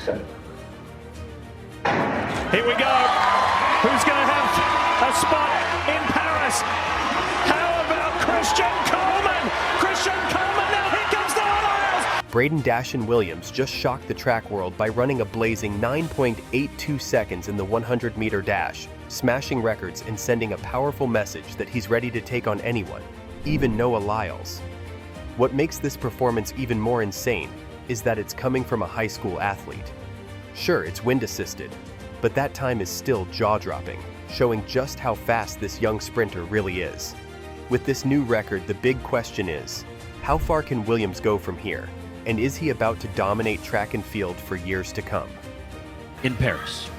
Here we go. Who's going to have a spot in Paris? How about Christian Coleman? Christian Coleman, now here comes Noah Lyles. Brayden Dashun Williams just shocked the track world by running a blazing 9.82 seconds in the 100-meter dash, smashing records and sending a powerful message that he's ready to take on anyone, even Noah Lyles. What makes this performance even more insane is that it's coming from a high school athlete. Sure, it's wind-assisted, but that time is still jaw-dropping, showing just how fast this young sprinter really is. With this new record, the big question is, how far can Williams go from here? And is he about to dominate track and field for years to come? In Paris.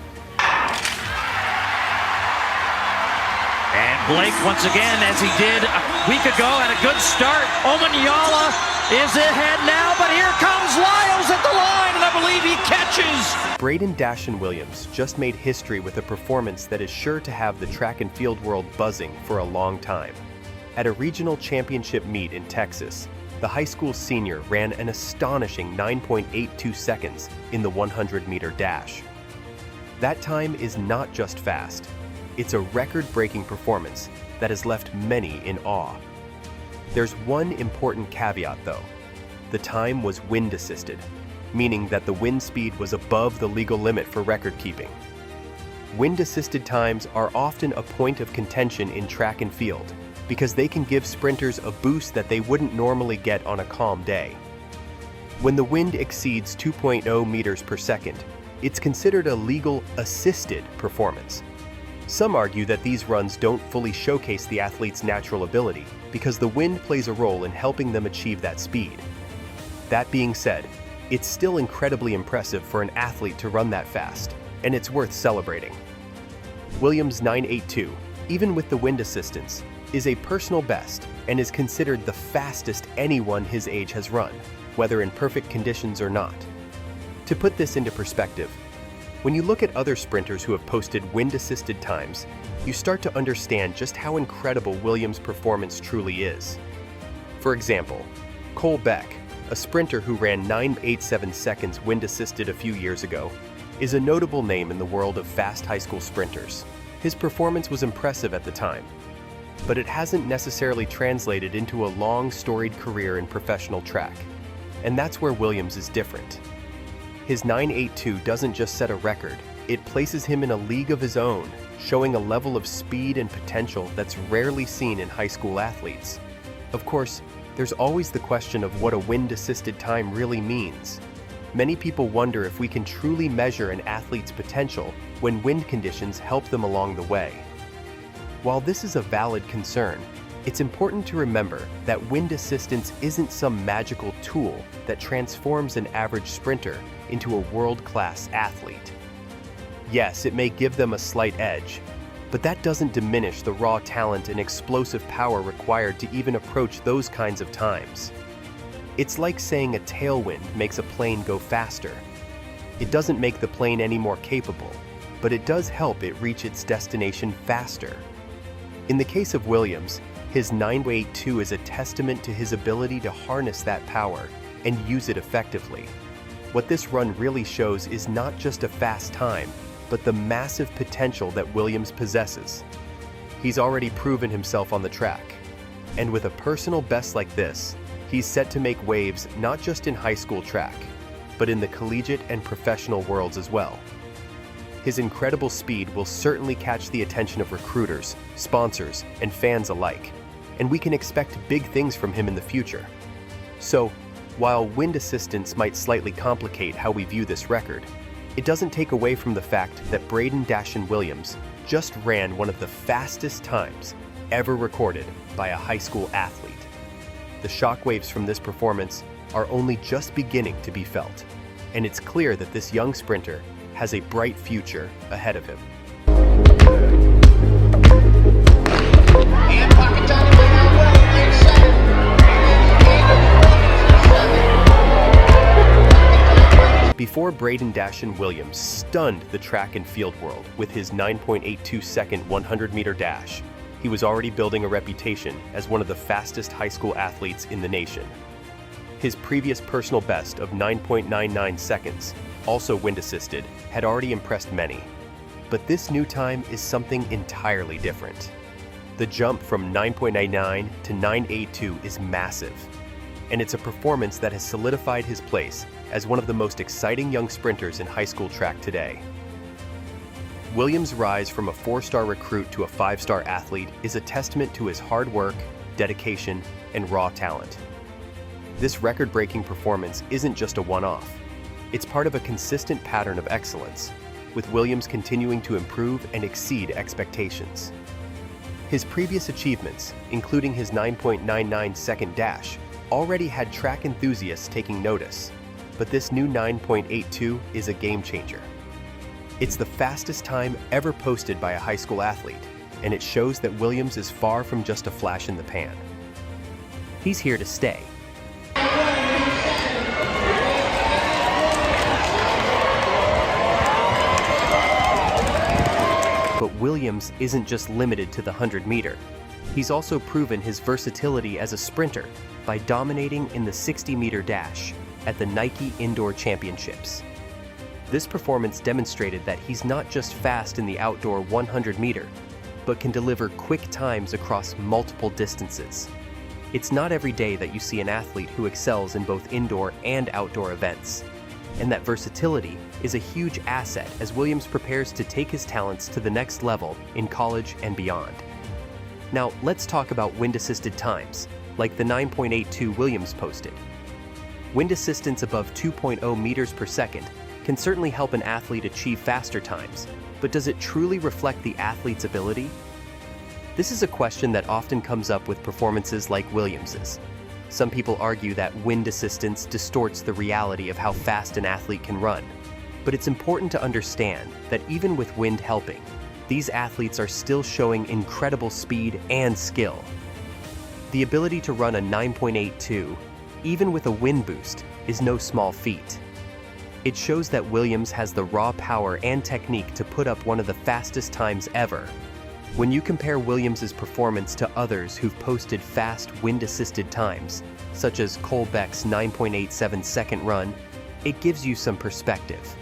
And Blake, once again, as he did a week ago, had a good start. Omanyala is ahead now, but here comes Lyles at the line, and I believe he catches. Brayden Dashun Williams just made history with a performance that is sure to have the track and field world buzzing for a long time. At a regional championship meet in Texas, the high school senior ran an astonishing 9.82 seconds in the 100-meter dash. That time is not just fast, it's a record-breaking performance that has left many in awe. There's one important caveat though. The time was wind-assisted, meaning that the wind speed was above the legal limit for record-keeping. Wind-assisted times are often a point of contention in track and field because they can give sprinters a boost that they wouldn't normally get on a calm day. When the wind exceeds 2.0 meters per second, it's considered a legal assisted performance. Some argue that these runs don't fully showcase the athlete's natural ability because the wind plays a role in helping them achieve that speed. That being said, it's still incredibly impressive for an athlete to run that fast, and it's worth celebrating. Williams' 9.82, even with the wind assistance, is a personal best and is considered the fastest anyone his age has run, whether in perfect conditions or not. To put this into perspective, when you look at other sprinters who have posted wind-assisted times, you start to understand just how incredible Williams' performance truly is. For example, Cole Beck, a sprinter who ran 9.87 seconds wind-assisted a few years ago, is a notable name in the world of fast high school sprinters. His performance was impressive at the time, but it hasn't necessarily translated into a long, storied career in professional track. And that's where Williams is different. His 9.82 doesn't just set a record, it places him in a league of his own, showing a level of speed and potential that's rarely seen in high school athletes. Of course, there's always the question of what a wind-assisted time really means. Many people wonder if we can truly measure an athlete's potential when wind conditions help them along the way. While this is a valid concern, it's important to remember that wind assistance isn't some magical tool that transforms an average sprinter into a world-class athlete. Yes, it may give them a slight edge, but that doesn't diminish the raw talent and explosive power required to even approach those kinds of times. It's like saying a tailwind makes a plane go faster. It doesn't make the plane any more capable, but it does help it reach its destination faster. In the case of Williams, his 9.82 is a testament to his ability to harness that power and use it effectively. What this run really shows is not just a fast time, but the massive potential that Williams possesses. He's already proven himself on the track, and with a personal best like this, he's set to make waves not just in high school track, but in the collegiate and professional worlds as well. His incredible speed will certainly catch the attention of recruiters, sponsors, and fans alike, and we can expect big things from him in the future. So, while wind assistance might slightly complicate how we view this record, it doesn't take away from the fact that Brayden Dashun Williams just ran one of the fastest times ever recorded by a high school athlete. The shockwaves from this performance are only just beginning to be felt, and it's clear that this young sprinter has a bright future ahead of him. Before Brayden Dashun Williams stunned the track and field world with his 9.82 second 100-meter dash, he was already building a reputation as one of the fastest high school athletes in the nation. His previous personal best of 9.99 seconds also wind-assisted, had already impressed many. But this new time is something entirely different. The jump from 9.99 to 9.82 is massive, and it's a performance that has solidified his place as one of the most exciting young sprinters in high school track today. Williams' rise from a 4-star recruit to a 5-star athlete is a testament to his hard work, dedication, and raw talent. This record-breaking performance isn't just a one-off. It's part of a consistent pattern of excellence, with Williams continuing to improve and exceed expectations. His previous achievements, including his 9.99 second dash, already had track enthusiasts taking notice, but this new 9.82 is a game-changer. It's the fastest time ever posted by a high school athlete, and it shows that Williams is far from just a flash in the pan. He's here to stay. But Williams isn't just limited to the 100-meter. He's also proven his versatility as a sprinter by dominating in the 60-meter dash at the Nike Indoor Championships. This performance demonstrated that he's not just fast in the outdoor 100-meter, but can deliver quick times across multiple distances. It's not every day that you see an athlete who excels in both indoor and outdoor events. And that versatility is a huge asset as Williams prepares to take his talents to the next level in college and beyond. Now, let's talk about wind-assisted times, like the 9.82 Williams posted. Wind assistance above 2.0 meters per second can certainly help an athlete achieve faster times, but does it truly reflect the athlete's ability? This is a question that often comes up with performances like Williams's. Some people argue that wind assistance distorts the reality of how fast an athlete can run. But it's important to understand that even with wind helping, these athletes are still showing incredible speed and skill. The ability to run a 9.82, even with a wind boost, is no small feat. It shows that Williams has the raw power and technique to put up one of the fastest times ever. When you compare Williams's performance to others who've posted fast wind-assisted times, such as Cole Beck's 9.87 second run, it gives you some perspective.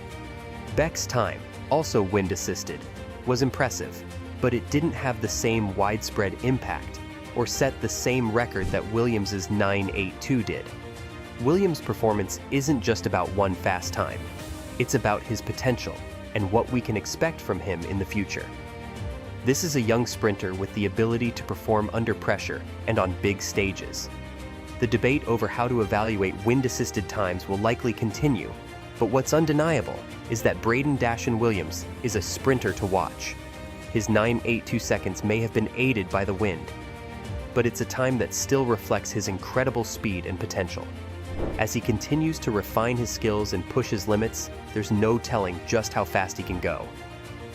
Beck's time, also wind-assisted, was impressive, but it didn't have the same widespread impact or set the same record that Williams's 9.82 did. Williams' performance isn't just about one fast time. It's about his potential and what we can expect from him in the future. This is a young sprinter with the ability to perform under pressure and on big stages. The debate over how to evaluate wind-assisted times will likely continue, but what's undeniable is that Brayden Dashun Williams is a sprinter to watch. His 9.82 seconds may have been aided by the wind, but it's a time that still reflects his incredible speed and potential. As he continues to refine his skills and push his limits, there's no telling just how fast he can go.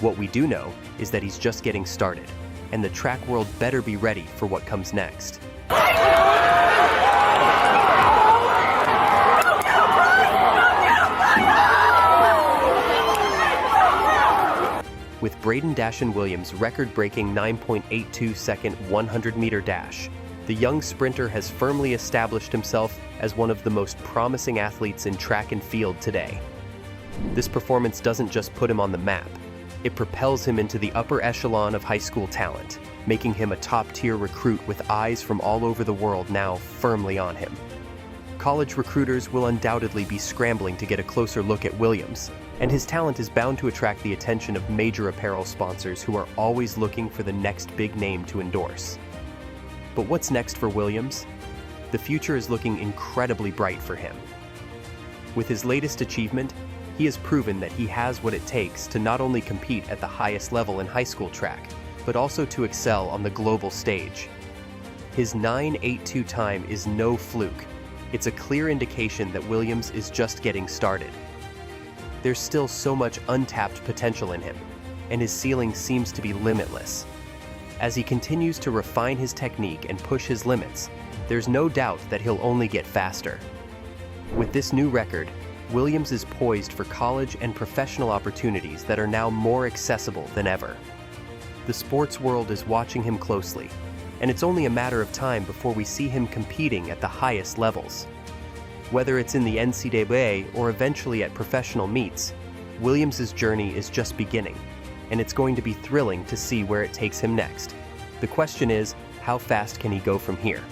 What we do know is that he's just getting started, and the track world better be ready for what comes next. With Brayden Dashun Williams' record-breaking 9.82 second 100-meter dash, the young sprinter has firmly established himself as one of the most promising athletes in track and field today. This performance doesn't just put him on the map, it propels him into the upper echelon of high school talent, making him a top-tier recruit with eyes from all over the world now firmly on him. College recruiters will undoubtedly be scrambling to get a closer look at Williams, and his talent is bound to attract the attention of major apparel sponsors who are always looking for the next big name to endorse. But what's next for Williams? The future is looking incredibly bright for him. With his latest achievement, he has proven that he has what it takes to not only compete at the highest level in high school track, but also to excel on the global stage. His 9.82 time is no fluke. It's a clear indication that Williams is just getting started. There's still so much untapped potential in him, and his ceiling seems to be limitless. As he continues to refine his technique and push his limits, there's no doubt that he'll only get faster. With this new record, Williams is poised for college and professional opportunities that are now more accessible than ever. The sports world is watching him closely, and it's only a matter of time before we see him competing at the highest levels. Whether it's in the NCAA or eventually at professional meets, Williams' journey is just beginning, and it's going to be thrilling to see where it takes him next. The question is, how fast can he go from here?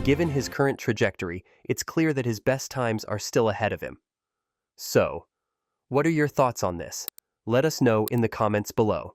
Given his current trajectory, it's clear that his best times are still ahead of him. So, what are your thoughts on this? Let us know in the comments below.